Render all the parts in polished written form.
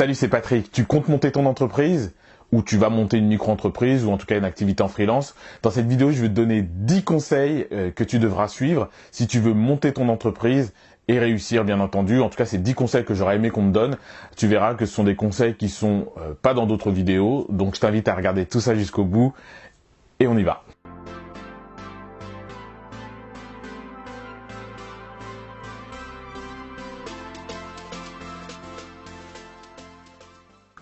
Salut, c'est Patrick. Tu comptes monter ton entreprise ou tu vas monter une micro-entreprise ou en tout cas une activité en freelance? Dans cette vidéo, je vais te donner 10 conseils que tu devras suivre si tu veux monter ton entreprise et réussir, bien entendu. En tout cas, c'est 10 conseils que j'aurais aimé qu'on me donne. Tu verras que ce sont des conseils qui sont pas dans d'autres vidéos. Donc, je t'invite à regarder tout ça jusqu'au bout et on y va.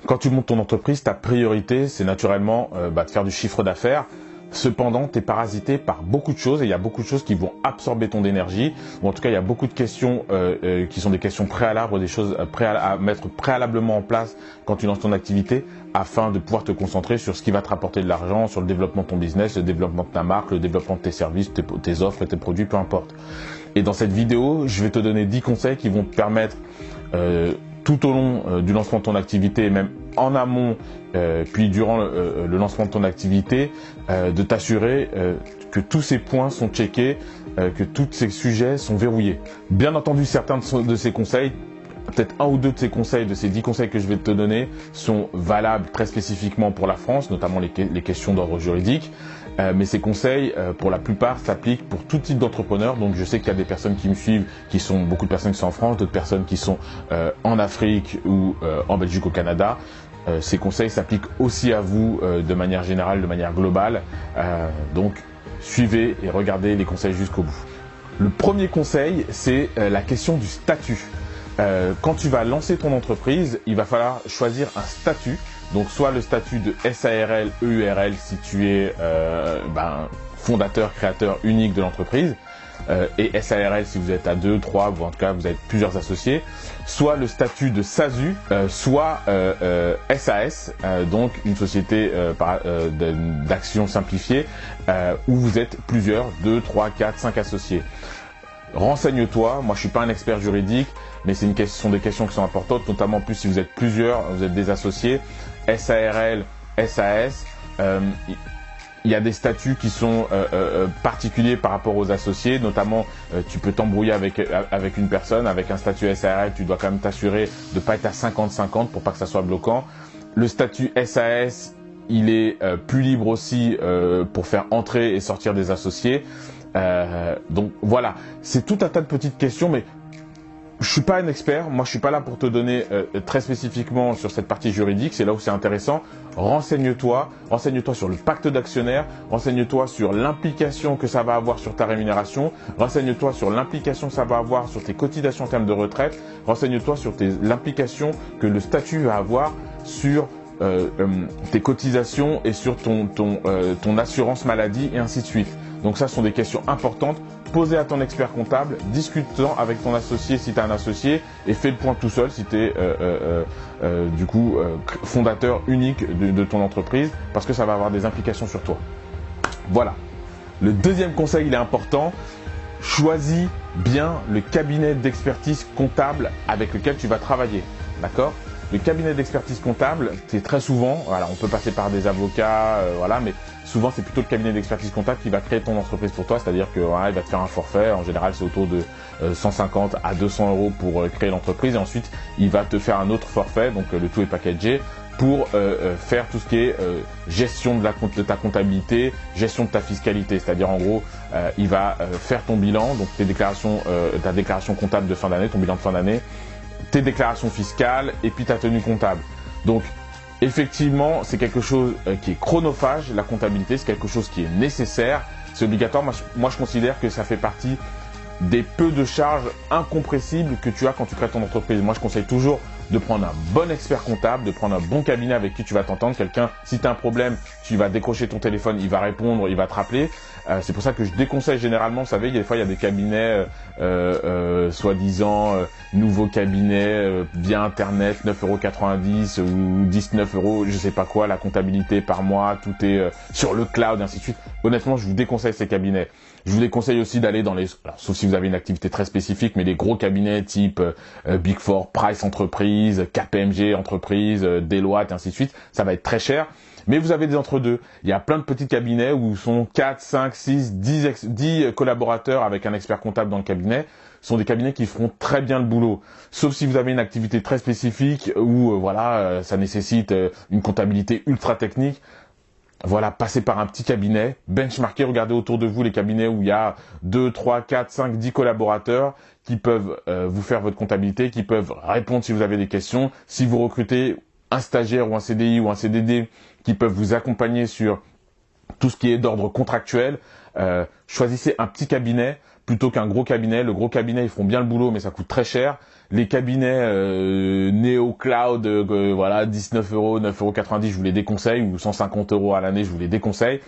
Quand tu montes ton entreprise, ta priorité, c'est naturellement de faire du chiffre d'affaires. Cependant, tu es parasité par beaucoup de choses et il y a beaucoup de choses qui vont absorber ton énergie. Ou en tout cas, il y a beaucoup de questions qui sont des questions préalables, des choses à mettre préalablement en place quand tu lances ton activité afin de pouvoir te concentrer sur ce qui va te rapporter de l'argent, sur le développement de ton business, le développement de ta marque, le développement de tes services, tes offres, tes produits, peu importe. Et dans cette vidéo, je vais te donner 10 conseils qui vont te permettre tout au long du lancement de ton activité et même en amont, puis durant le lancement de ton activité, de t'assurer que tous ces points sont checkés, que tous ces sujets sont verrouillés. Bien entendu, certains de ces conseils, peut-être un ou deux de ces conseils, de ces 10 conseils que je vais te donner, sont valables très spécifiquement pour la France, notamment les questions d'ordre juridique. Mais ces conseils, pour la plupart, s'appliquent pour tout type d'entrepreneurs. Donc, je sais qu'il y a des personnes qui me suivent, beaucoup de personnes qui sont en France, d'autres personnes qui sont en Afrique ou en Belgique, au Canada. Ces conseils s'appliquent aussi à vous de manière générale, de manière globale. Donc, suivez et regardez les conseils jusqu'au bout. Le premier conseil, c'est la question du statut. Quand tu vas lancer ton entreprise, il va falloir choisir un statut. Donc soit le statut de SARL, EURL si tu es fondateur, créateur unique de l'entreprise, et SARL si vous êtes à 2, 3, ou en tout cas vous êtes plusieurs associés, soit le statut de SASU, soit SAS, donc une société d'action simplifiée, où vous êtes plusieurs, 2, 3, 4, 5 associés. Renseigne-toi, moi je suis pas un expert juridique, mais ce sont des questions qui sont importantes, notamment plus si vous êtes plusieurs, vous êtes des associés, SARL, SAS, il y a des statuts qui sont particuliers par rapport aux associés, notamment tu peux t'embrouiller avec une personne, avec un statut SARL, tu dois quand même t'assurer de pas être à 50-50 pour pas que ça soit bloquant. Le statut SAS, il est plus libre aussi pour faire entrer et sortir des associés. Donc voilà, c'est tout un tas de petites questions, mais je suis pas un expert, moi je suis pas là pour te donner très spécifiquement sur cette partie juridique, c'est là où c'est intéressant. Renseigne-toi sur le pacte d'actionnaire, renseigne-toi sur l'implication que ça va avoir sur ta rémunération, renseigne-toi sur l'implication que ça va avoir sur tes cotisations en termes de retraite, renseigne-toi sur l'implication que le statut va avoir sur tes cotisations et sur ton assurance maladie et ainsi de suite. Donc ça, ce sont des questions importantes. Posez à ton expert comptable, discute-en avec ton associé si tu as un associé et fais le point tout seul si tu es fondateur unique de ton entreprise parce que ça va avoir des implications sur toi. Voilà. Le deuxième conseil, il est important. Choisis bien le cabinet d'expertise comptable avec lequel tu vas travailler. D'accord ? Le cabinet d'expertise comptable, c'est très souvent, voilà, on peut passer par des avocats, mais souvent c'est plutôt le cabinet d'expertise comptable qui va créer ton entreprise pour toi, c'est-à-dire que il va te faire un forfait, en général c'est autour de 150 à 200 € pour créer l'entreprise, et ensuite il va te faire un autre forfait, donc le tout est packagé, pour faire tout ce qui est gestion de ta comptabilité, gestion de ta fiscalité, c'est-à-dire en gros il va faire ton bilan, donc ta déclaration comptable de fin d'année, ton bilan de fin d'année, tes déclarations fiscales et puis ta tenue comptable. Donc effectivement, c'est quelque chose qui est chronophage, la comptabilité, c'est quelque chose qui est nécessaire, c'est obligatoire. Moi, je considère que ça fait partie des peu de charges incompressibles que tu as quand tu crées ton entreprise. Moi, je conseille toujours de prendre un bon expert comptable, de prendre un bon cabinet avec qui tu vas t'entendre. Quelqu'un, si tu as un problème, tu vas décrocher ton téléphone, il va répondre, il va te rappeler. C'est pour ça que je déconseille généralement, vous savez, des fois il y a des cabinets soi-disant nouveaux cabinets via internet, 9,90 € ou 19 €, je sais pas quoi, la comptabilité par mois, tout est sur le cloud, et ainsi de suite. honnêtement, je vous déconseille ces cabinets. Je vous déconseille aussi d'aller dans les, alors, sauf si vous avez une activité très spécifique, mais les gros cabinets type Big Four, Price Entreprise, KPMG Entreprise, Deloitte, et ainsi de suite, ça va être très cher. Mais vous avez des entre-deux. Il y a plein de petits cabinets où sont 4, 5, 6, 10 collaborateurs avec un expert comptable dans le cabinet. Ce sont des cabinets qui feront très bien le boulot. Sauf si vous avez une activité très spécifique où ça nécessite une comptabilité ultra technique. Voilà, passez par un petit cabinet, benchmarkez, regardez autour de vous les cabinets où il y a 2, 3, 4, 5, 10 collaborateurs qui peuvent vous faire votre comptabilité, qui peuvent répondre si vous avez des questions. Si vous recrutez un stagiaire ou un CDI ou un CDD qui peuvent vous accompagner sur tout ce qui est d'ordre contractuel, choisissez un petit cabinet plutôt qu'un gros cabinet. Le gros cabinet, ils feront bien le boulot, mais ça coûte très cher. Les cabinets Neo Cloud, 19 euros, 9,90 €, je vous les déconseille, ou 150 € à l'année, je vous les déconseille.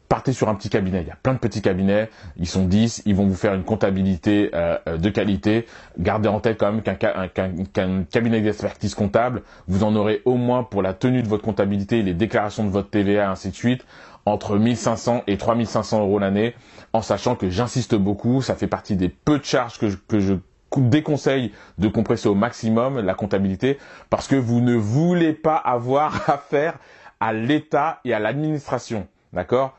Partez sur un petit cabinet. Il y a plein de petits cabinets. Ils sont 10. Ils vont vous faire une comptabilité de qualité. Gardez en tête quand même qu'un cabinet d'expertise comptable, vous en aurez au moins pour la tenue de votre comptabilité, les déclarations de votre TVA, ainsi de suite, entre 1500 et 3500 € l'année, en sachant que j'insiste beaucoup, ça fait partie des peu de charges que je déconseille de compresser au maximum la comptabilité, parce que vous ne voulez pas avoir affaire à l'État et à l'administration. D'accord ?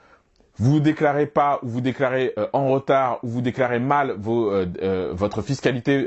Vous déclarez pas, ou vous déclarez en retard, ou vous déclarez mal votre fiscalité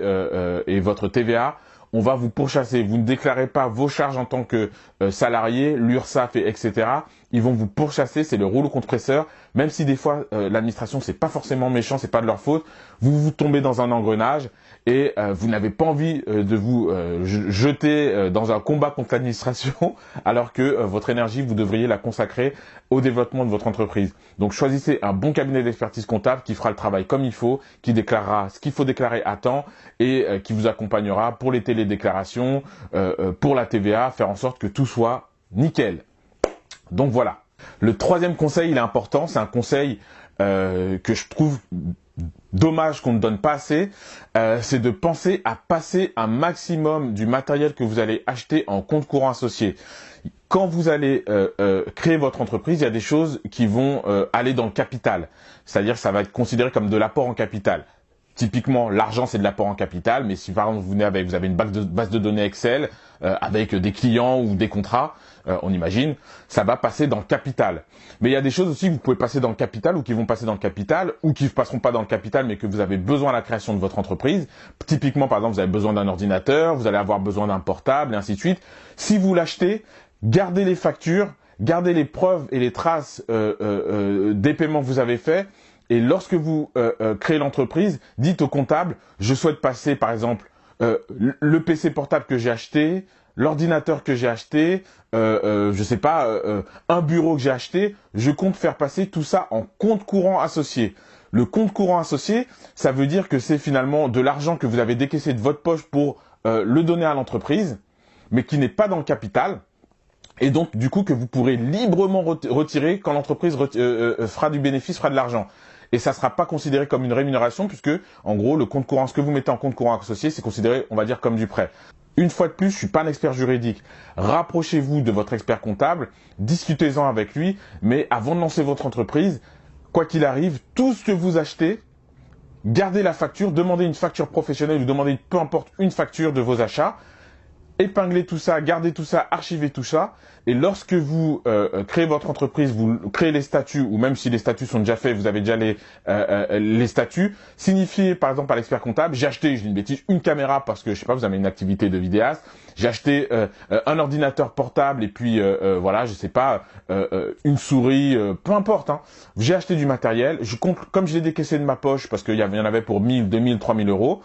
et votre TVA, on va vous pourchasser. Vous ne déclarez pas vos charges en tant que salarié, l'URSSAF, etc. Ils vont vous pourchasser, c'est le rouleau compresseur. Même si des fois l'administration c'est pas forcément méchant, c'est pas de leur faute, vous tombez dans un engrenage et vous n'avez pas envie de vous jeter dans un combat contre l'administration, alors que votre énergie vous devriez la consacrer au développement de votre entreprise. Donc choisissez un bon cabinet d'expertise comptable qui fera le travail comme il faut, qui déclarera ce qu'il faut déclarer à temps et qui vous accompagnera pour les télédéclarations, pour la TVA, faire en sorte que tout soit nickel. Donc voilà. Le troisième conseil, il est important, c'est un conseil que je trouve dommage qu'on ne donne pas assez, c'est de penser à passer un maximum du matériel que vous allez acheter en compte courant associé. Quand vous allez créer votre entreprise, il y a des choses qui vont aller dans le capital, c'est-à-dire que ça va être considéré comme de l'apport en capital. Typiquement, l'argent, c'est de l'apport en capital, mais si par exemple vous avez une base de données Excel avec des clients ou des contrats, on imagine, ça va passer dans le capital. Mais il y a des choses aussi que vous pouvez passer dans le capital ou qui vont passer dans le capital ou qui ne passeront pas dans le capital mais que vous avez besoin à la création de votre entreprise. Typiquement, par exemple, vous avez besoin d'un ordinateur, vous allez avoir besoin d'un portable et ainsi de suite. Si vous l'achetez, gardez les factures, gardez les preuves et les traces des paiements que vous avez faits. Et lorsque vous créez l'entreprise, dites au comptable, je souhaite passer par exemple le PC portable que j'ai acheté, l'ordinateur que j'ai acheté, je sais pas, un bureau que j'ai acheté, je compte faire passer tout ça en compte courant associé. Le compte courant associé, ça veut dire que c'est finalement de l'argent que vous avez décaissé de votre poche pour le donner à l'entreprise, mais qui n'est pas dans le capital. Et donc, du coup, que vous pourrez librement retirer quand l'entreprise fera du bénéfice, fera de l'argent. Et ça ne sera pas considéré comme une rémunération puisque, en gros, le compte courant, ce que vous mettez en compte courant associé, c'est considéré, on va dire, comme du prêt. Une fois de plus, je suis pas un expert juridique. Rapprochez-vous de votre expert comptable, discutez-en avec lui, mais avant de lancer votre entreprise, quoi qu'il arrive, tout ce que vous achetez, gardez la facture, demandez une facture professionnelle ou demandez peu importe une facture de vos achats. Épinglez tout ça, gardez tout ça, archivez tout ça. Et lorsque vous créez votre entreprise, vous créez les statuts, ou même si les statuts sont déjà faits, vous avez déjà les statuts, signifiez par exemple à l'expert comptable, j'ai acheté, je dis une bêtise, une caméra parce que, je sais pas, vous avez une activité de vidéaste, j'ai acheté un ordinateur portable et puis voilà, je sais pas, une souris, peu importe. Hein. J'ai acheté du matériel, je compte, comme je l'ai décaissé de ma poche parce qu'il y en avait pour 1000, 2000, 3000 euros,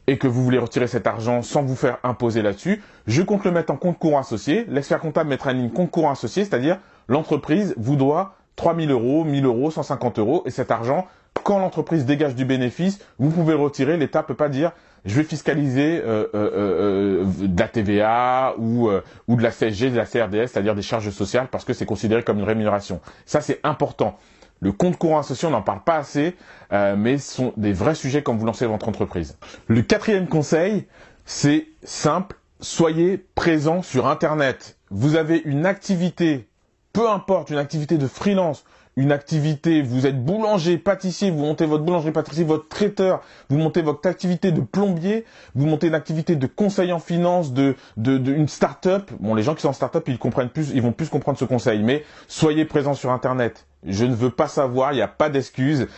et que vous voulez retirer cet argent sans vous faire imposer là-dessus, je compte le mettre en compte courant associé. L'expert comptable mettra une ligne compte courant associé, c'est-à-dire l'entreprise vous doit 3000 euros, 1000 euros, 150 euros, et cet argent, quand l'entreprise dégage du bénéfice, vous pouvez retirer. L'État peut pas dire je vais fiscaliser de la TVA ou de la CSG, de la CRDS, c'est-à-dire des charges sociales, parce que c'est considéré comme une rémunération. Ça, c'est important. Le compte courant associé, on n'en parle pas assez, mais ce sont des vrais sujets quand vous lancez votre entreprise. Le quatrième conseil, c'est simple, soyez présent sur Internet. Vous avez une activité, peu importe, une activité de freelance, une activité, vous êtes boulanger, pâtissier, vous montez votre boulangerie-pâtisserie, votre traiteur, vous montez votre activité de plombier, vous montez une activité de conseil en finance, une start-up. Bon, les gens qui sont en start-up, ils vont plus comprendre ce conseil, mais soyez présents sur Internet. Je ne veux pas savoir, il n'y a pas d'excuses.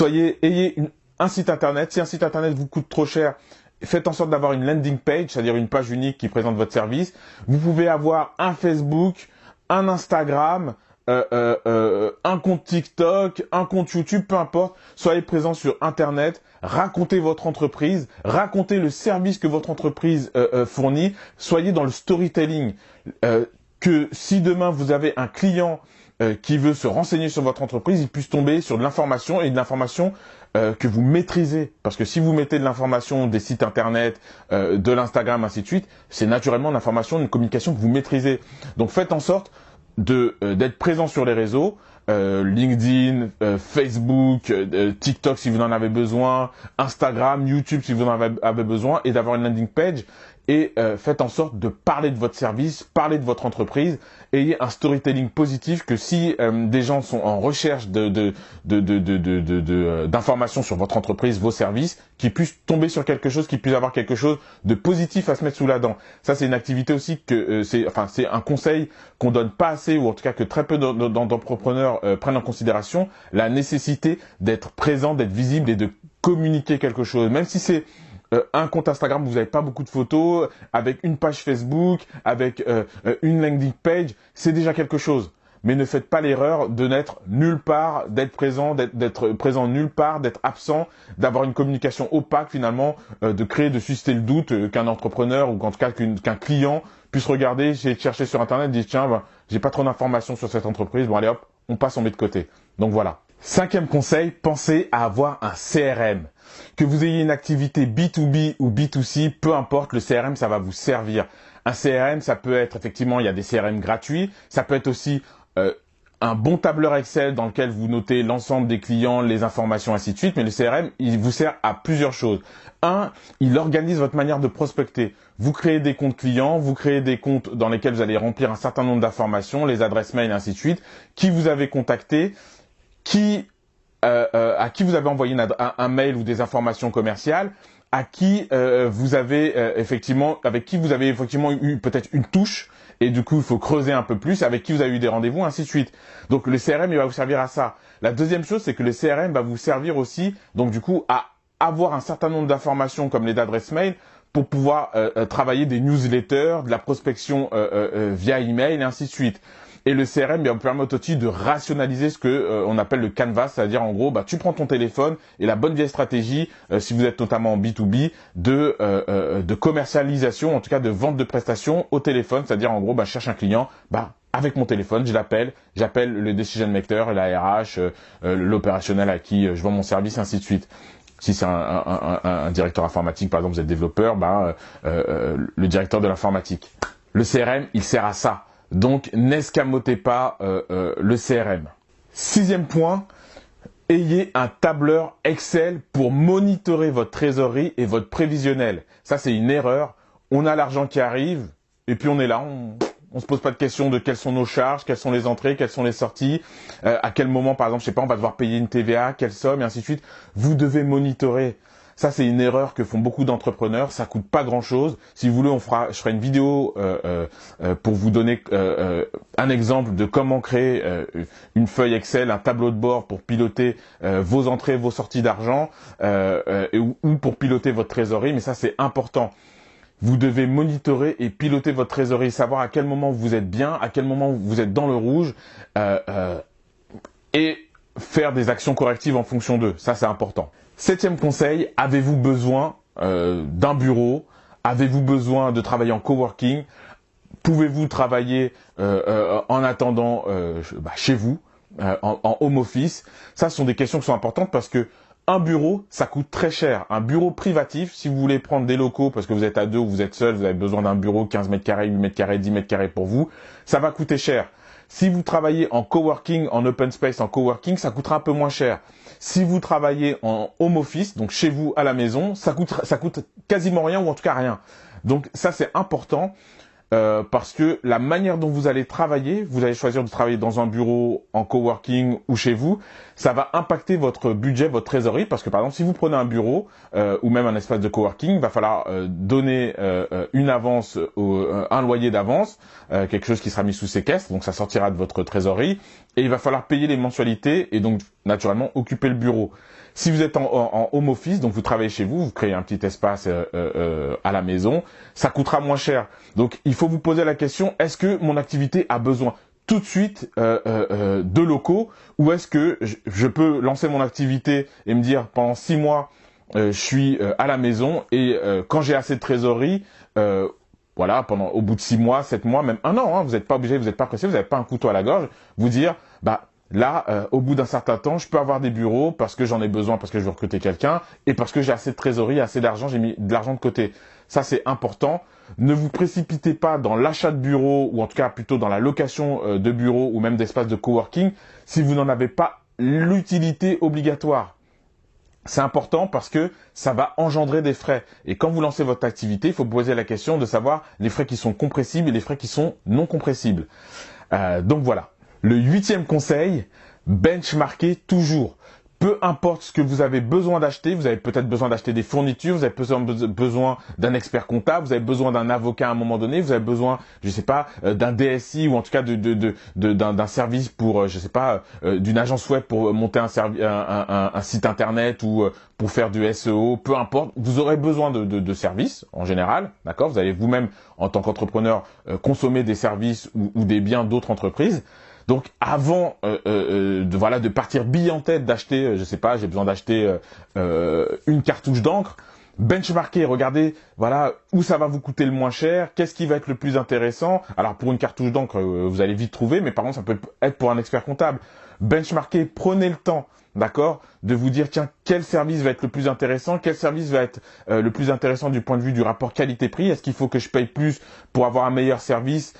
Ayez un site Internet. Si un site Internet vous coûte trop cher, faites en sorte d'avoir une landing page, c'est-à-dire une page unique qui présente votre service. Vous pouvez avoir un Facebook, un Instagram, un compte TikTok, un compte YouTube, peu importe. Soyez présent sur Internet, racontez votre entreprise, racontez le service que votre entreprise fournit. Soyez dans le storytelling. Que si demain vous avez un client qui veut se renseigner sur votre entreprise, il puisse tomber sur de l'information et de l'information que vous maîtrisez. Parce que si vous mettez de l'information des sites internet, de l'Instagram, ainsi de suite, c'est naturellement de l'information, une communication que vous maîtrisez. Donc faites en sorte d'être présent sur les réseaux, LinkedIn, Facebook, TikTok si vous en avez besoin, Instagram, YouTube si vous en avez besoin, et d'avoir une landing page. Et faites en sorte de parler de votre service, parler de votre entreprise, ayez un storytelling positif que si des gens sont en recherche d'informations sur votre entreprise, vos services, qu'ils puissent tomber sur quelque chose, qu'ils puissent avoir quelque chose de positif à se mettre sous la dent. Ça, c'est une activité aussi que c'est un conseil qu'on donne pas assez, ou en tout cas que très peu d'entrepreneurs prennent en considération, la nécessité d'être présent, d'être visible et de communiquer quelque chose, même si c'est un compte Instagram où vous n'avez pas beaucoup de photos, avec une page Facebook, avec une landing page, c'est déjà quelque chose. Mais ne faites pas l'erreur de n'être nulle part, d'être présent nulle part, d'être absent, d'avoir une communication opaque finalement, de susciter le doute qu'un entrepreneur ou en tout cas qu'un client puisse regarder, chercher sur Internet, dire tiens, j'ai pas trop d'informations sur cette entreprise, bon allez hop, on passe, on met de côté. Donc voilà. 5e conseil, pensez à avoir un CRM. Que vous ayez une activité B2B ou B2C, peu importe, le CRM, ça va vous servir. Un CRM, ça peut être, effectivement, il y a des CRM gratuits, ça peut être aussi un bon tableur Excel dans lequel vous notez l'ensemble des clients, les informations, ainsi de suite, mais le CRM, il vous sert à plusieurs choses. Un, il organise votre manière de prospecter. Vous créez des comptes clients, vous créez des comptes dans lesquels vous allez remplir un certain nombre d'informations, les adresses mail, ainsi de suite, qui vous avez contacté, à qui vous avez envoyé un mail ou des informations commerciales, à qui vous avez avec qui vous avez effectivement eu peut-être une touche, et du coup il faut creuser un peu plus, avec qui vous avez eu des rendez-vous, ainsi de suite. Donc le CRM il va vous servir à ça. La deuxième chose, c'est que le CRM va vous servir aussi, donc du coup, à avoir un certain nombre d'informations comme les adresses mail pour pouvoir travailler des newsletters, de la prospection via email, et ainsi de suite. Et le CRM va vous permettre aussi de rationaliser ce que on appelle le canvas, c'est-à-dire en gros, tu prends ton téléphone et la bonne vieille stratégie, si vous êtes notamment en B2B, de commercialisation, en tout cas de vente de prestations au téléphone, c'est-à-dire en gros, je cherche un client, avec mon téléphone, j'appelle le decision maker, la RH, l'opérationnel à qui je vends mon service, ainsi de suite. Si c'est un directeur informatique, par exemple, vous êtes développeur, le directeur de l'informatique. Le CRM, il sert à ça. Donc, n'escamotez pas le CRM. 6e point, ayez un tableur Excel pour monitorer votre trésorerie et votre prévisionnel. Ça, c'est une erreur. On a l'argent qui arrive et puis on est là, on se pose pas de questions de quelles sont nos charges, quelles sont les entrées, quelles sont les sorties, à quel moment, par exemple, je sais pas, on va devoir payer une TVA, quelle somme, et ainsi de suite. Vous devez monitorer. Ça, c'est une erreur que font beaucoup d'entrepreneurs. Ça coûte pas grand-chose. Si vous voulez, je ferai une vidéo pour vous donner un exemple de comment créer une feuille Excel, un tableau de bord pour piloter vos entrées, vos sorties d'argent, ou pour piloter votre trésorerie. Mais ça, c'est important. Vous devez monitorer et piloter votre trésorerie, savoir à quel moment vous êtes bien, à quel moment vous êtes dans le rouge, et faire des actions correctives en fonction d'eux. Ça, c'est important. 7e conseil, avez-vous besoin d'un bureau? Avez-vous besoin de travailler en coworking? Pouvez-vous travailler en attendant chez vous, en home office? Ça, ce sont des questions qui sont importantes parce que un bureau, ça coûte très cher. Un bureau privatif, si vous voulez prendre des locaux parce que vous êtes à deux ou vous êtes seul, vous avez besoin d'un bureau 15 mètres carrés, 8 mètres carrés, 10 mètres carrés pour vous, ça va coûter cher. Si vous travaillez en coworking, en open space, en coworking, ça coûtera un peu moins cher. Si vous travaillez en home office, donc chez vous à la maison, ça coûte quasiment rien ou en tout cas rien. Donc ça c'est important. parce que la manière dont vous allez travailler, vous allez choisir de travailler dans un bureau, en coworking ou chez vous, ça va impacter votre budget, votre trésorerie, parce que par exemple, si vous prenez un bureau ou même un espace de coworking, il va falloir donner une avance, un loyer d'avance, quelque chose qui sera mis sous séquestre, donc ça sortira de votre trésorerie, et il va falloir payer les mensualités et donc naturellement occuper le bureau. Si vous êtes en home office, donc vous travaillez chez vous, vous créez un petit espace à la maison, ça coûtera moins cher. Donc il faut vous poser la question, est-ce que mon activité a besoin tout de suite de locaux, ou est-ce que je peux lancer mon activité et me dire pendant 6 mois je suis à la maison et quand j'ai assez de trésorerie, voilà, au bout de 6 mois, 7 mois, même 1 an, hein, vous n'êtes pas obligé, vous n'êtes pas pressé, vous n'avez pas un couteau à la gorge, vous dire bah là, au bout d'un certain temps, je peux avoir des bureaux parce que j'en ai besoin, parce que je veux recruter quelqu'un et parce que j'ai assez de trésorerie, assez d'argent, j'ai mis de l'argent de côté. Ça, c'est important. Ne vous précipitez pas dans l'achat de bureaux ou en tout cas plutôt dans la location de bureaux ou même d'espaces de coworking si vous n'en avez pas l'utilité obligatoire. C'est important parce que ça va engendrer des frais. Et quand vous lancez votre activité, il faut vous poser la question de savoir les frais qui sont compressibles et les frais qui sont non compressibles. Donc voilà. Le 8e conseil, benchmarker toujours. Peu importe ce que vous avez besoin d'acheter, vous avez peut-être besoin d'acheter des fournitures, vous avez besoin d'un expert comptable, vous avez besoin d'un avocat à un moment donné, vous avez besoin, je sais pas, d'un DSI ou en tout cas d'un service pour, je sais pas, d'une agence web pour monter un site internet ou pour faire du SEO, peu importe. Vous aurez besoin de services en général, d'accord? Vous allez vous-même en tant qu'entrepreneur consommer des services ou des biens d'autres entreprises. Donc avant de partir bille en tête d'acheter, je sais pas, j'ai besoin d'acheter une cartouche d'encre, benchmarker, regardez, voilà, où ça va vous coûter le moins cher, qu'est-ce qui va être le plus intéressant. Alors pour une cartouche d'encre, vous allez vite trouver, mais par contre ça peut être pour un expert comptable. Benchmarker, prenez le temps, d'accord, de vous dire tiens, quel service va être le plus intéressant, quel service va être le plus intéressant du point de vue du rapport qualité-prix. Est-ce qu'il faut que je paye plus pour avoir un meilleur service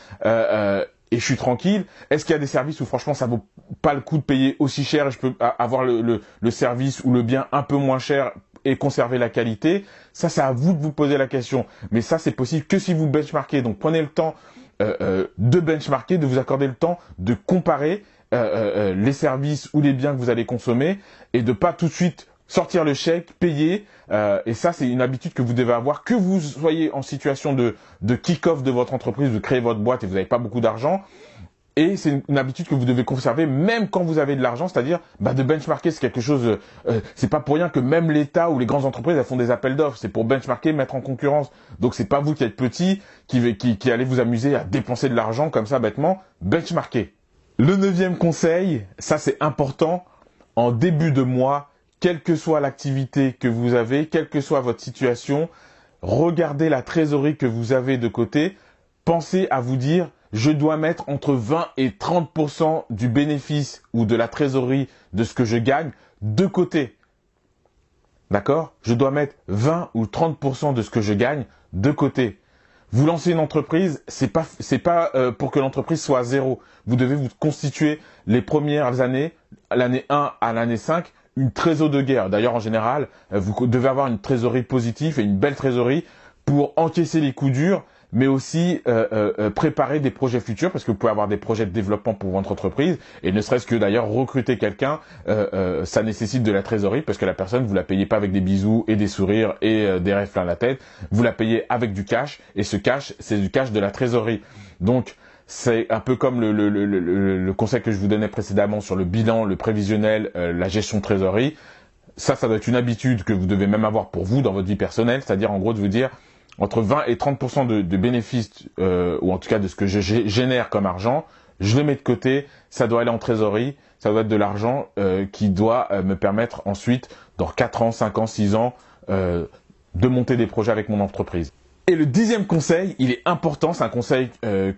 et je suis tranquille? Est-ce qu'il y a des services où franchement ça vaut pas le coup de payer aussi cher et je peux avoir le service ou le bien un peu moins cher et conserver la qualité? Ça, c'est à vous de vous poser la question. Mais ça, c'est possible que si vous benchmarkez. Donc prenez le temps de benchmarker, de vous accorder le temps de comparer les services ou les biens que vous allez consommer et de pas tout de suite sortir le chèque, payer, et ça c'est une habitude que vous devez avoir, que vous soyez en situation de kick-off de votre entreprise, de créer votre boîte et vous n'avez pas beaucoup d'argent, et c'est une habitude que vous devez conserver même quand vous avez de l'argent, c'est-à-dire de benchmarker, c'est quelque chose, c'est pas pour rien que même l'État ou les grandes entreprises elles font des appels d'offres, c'est pour benchmarker, mettre en concurrence. Donc c'est pas vous qui êtes petit qui allez vous amuser à dépenser de l'argent comme ça bêtement, benchmarker. Le 9e conseil, ça c'est important, en début de mois, quelle que soit l'activité que vous avez, quelle que soit votre situation, regardez la trésorerie que vous avez de côté. Pensez à vous dire, je dois mettre entre 20 et 30% du bénéfice ou de la trésorerie de ce que je gagne de côté. D'accord? Je dois mettre 20 ou 30% de ce que je gagne de côté. Vous lancez une entreprise, c'est pas pour que l'entreprise soit à zéro. Vous devez vous constituer les premières années, l'année 1 à l'année 5, une trésorerie de guerre. D'ailleurs, en général, vous devez avoir une trésorerie positive et une belle trésorerie pour encaisser les coups durs, mais aussi préparer des projets futurs, parce que vous pouvez avoir des projets de développement pour votre entreprise, et ne serait-ce que d'ailleurs recruter quelqu'un, ça nécessite de la trésorerie, parce que la personne, vous la payez pas avec des bisous et des sourires et des rêves plein la tête, vous la payez avec du cash, et ce cash, c'est du cash de la trésorerie. Donc, c'est un peu comme le conseil que je vous donnais précédemment sur le bilan, le prévisionnel, la gestion de trésorerie. Ça doit être une habitude que vous devez même avoir pour vous dans votre vie personnelle, c'est-à-dire en gros de vous dire entre 20 et 30% de bénéfices, ou en tout cas de ce que je génère comme argent, je le mets de côté, ça doit aller en trésorerie, ça doit être de l'argent qui doit me permettre ensuite, dans 4 ans, 5 ans, 6 ans, de monter des projets avec mon entreprise. Et le 10e conseil, il est important, c'est un conseil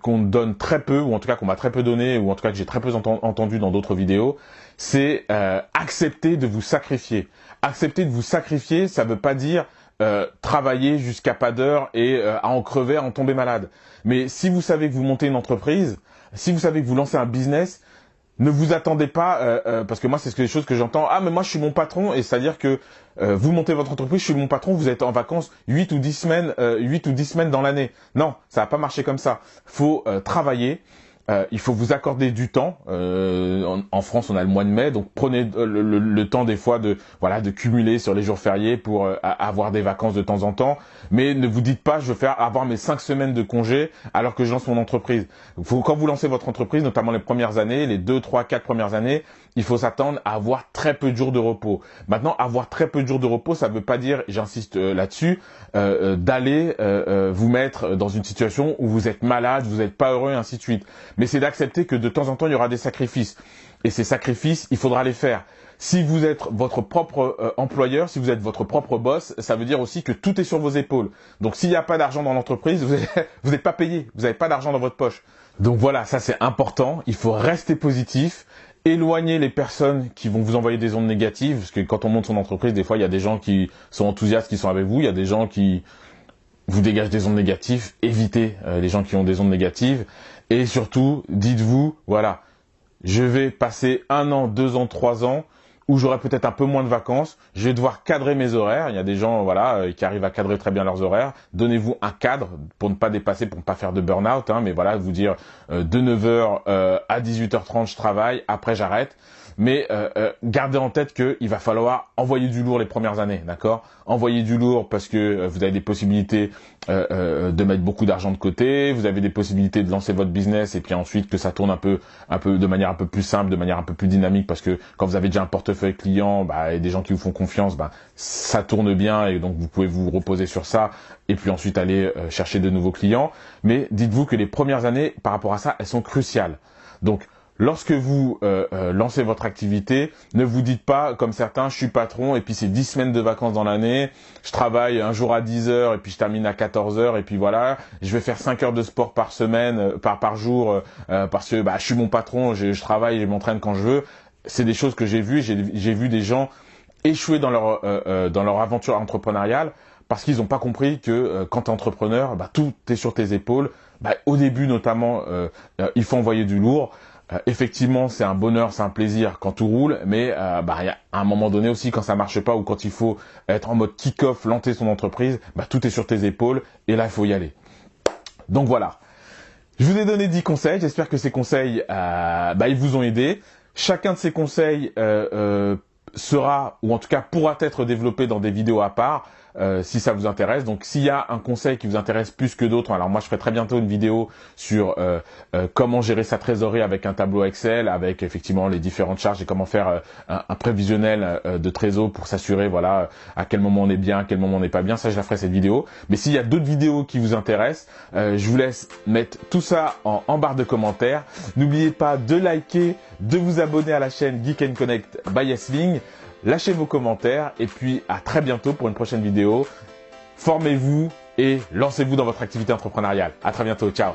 qu'on donne très peu, ou en tout cas qu'on m'a très peu donné, ou en tout cas que j'ai très peu entendu dans d'autres vidéos, c'est accepter de vous sacrifier. Accepter de vous sacrifier, ça veut pas dire travailler jusqu'à pas d'heure et à en crever, à en tomber malade. Mais si vous savez que vous montez une entreprise, si vous savez que vous lancez un business, ne vous attendez pas, parce que moi c'est des choses que j'entends. Ah mais moi je suis mon patron, et c'est-à-dire que vous montez votre entreprise, je suis mon patron, vous êtes en vacances 8 ou 10 semaines, 8 ou 10 semaines dans l'année. Non, ça va pas marcher comme ça. Faut travailler. Il faut vous accorder du temps. En France, on a le mois de mai, donc prenez le temps des fois de cumuler sur les jours fériés pour avoir des vacances de temps en temps. Mais ne vous dites pas, je vais avoir mes 5 semaines de congé alors que je lance mon entreprise. Quand vous lancez votre entreprise, notamment les premières années, les 2, 3, 4 premières années, il faut s'attendre à avoir très peu de jours de repos. Maintenant, avoir très peu de jours de repos, ça ne veut pas dire, j'insiste là-dessus, d'aller vous mettre dans une situation où vous êtes malade, vous n'êtes pas heureux, et ainsi de suite. Mais c'est d'accepter que de temps en temps, il y aura des sacrifices. Et ces sacrifices, il faudra les faire. Si vous êtes votre propre employeur, si vous êtes votre propre boss, ça veut dire aussi que tout est sur vos épaules. Donc s'il n'y a pas d'argent dans l'entreprise, vous n'êtes pas payé, vous n'avez pas d'argent dans votre poche. Donc voilà, ça c'est important, il faut rester positif. Éloignez les personnes qui vont vous envoyer des ondes négatives, parce que quand on monte son entreprise, des fois il y a des gens qui sont enthousiastes, qui sont avec vous, il y a des gens qui vous dégagent des ondes négatives. Évitez les gens qui ont des ondes négatives, et surtout dites-vous, voilà, je vais passer 1 an, 2 ans, 3 ans où j'aurai peut-être un peu moins de vacances, je vais devoir cadrer mes horaires. Il y a des gens qui arrivent à cadrer très bien leurs horaires. Donnez-vous un cadre pour ne pas dépasser, pour ne pas faire de burn-out, mais voilà, vous dire de 9 heures à 18h30 je travaille, après j'arrête. Mais gardez en tête qu'il va falloir envoyer du lourd les premières années, d'accord? Envoyer du lourd parce que vous avez des possibilités de mettre beaucoup d'argent de côté, vous avez des possibilités de lancer votre business et puis ensuite que ça tourne un peu de manière un peu plus simple, de manière un peu plus dynamique, parce que quand vous avez déjà un portefeuille client et des gens qui vous font confiance, ça tourne bien et donc vous pouvez vous reposer sur ça et puis ensuite aller chercher de nouveaux clients. Mais dites-vous que les premières années par rapport à ça, elles sont cruciales. Donc lorsque vous lancez votre activité, ne vous dites pas, comme certains, je suis patron et puis c'est 10 semaines de vacances dans l'année, je travaille un jour à 10 heures et puis je termine à 14 heures et puis voilà, je vais faire 5 heures de sport par semaine, par jour, parce que je suis mon patron, je travaille, je m'entraîne quand je veux. C'est des choses que j'ai vues, j'ai vu des gens échouer dans leur aventure entrepreneuriale parce qu'ils n'ont pas compris que quand tu es entrepreneur, tout est sur tes épaules. Au début notamment, il faut envoyer du lourd. Effectivement, c'est un bonheur, c'est un plaisir quand tout roule, mais il y a un moment donné aussi quand ça marche pas ou quand il faut être en mode kick-off, lancer son entreprise, tout est sur tes épaules et là il faut y aller. Donc voilà, je vous ai donné 10 conseils, j'espère que ces conseils ils vous ont aidé. Chacun de ces conseils sera, ou en tout cas pourra être développé dans des vidéos à part, si ça vous intéresse. Donc s'il y a un conseil qui vous intéresse plus que d'autres, alors moi je ferai très bientôt une vidéo sur comment gérer sa trésorerie avec un tableau Excel, avec effectivement les différentes charges et comment faire un prévisionnel de trésor pour s'assurer à quel moment on est bien, à quel moment on n'est pas bien. Ça je la ferai cette vidéo. Mais s'il y a d'autres vidéos qui vous intéressent, je vous laisse mettre tout ça en barre de commentaires. N'oubliez pas de liker, de vous abonner à la chaîne Geek & Connect by Yesling. Lâchez vos commentaires et puis à très bientôt pour une prochaine vidéo. Formez-vous et lancez-vous dans votre activité entrepreneuriale. À très bientôt. Ciao.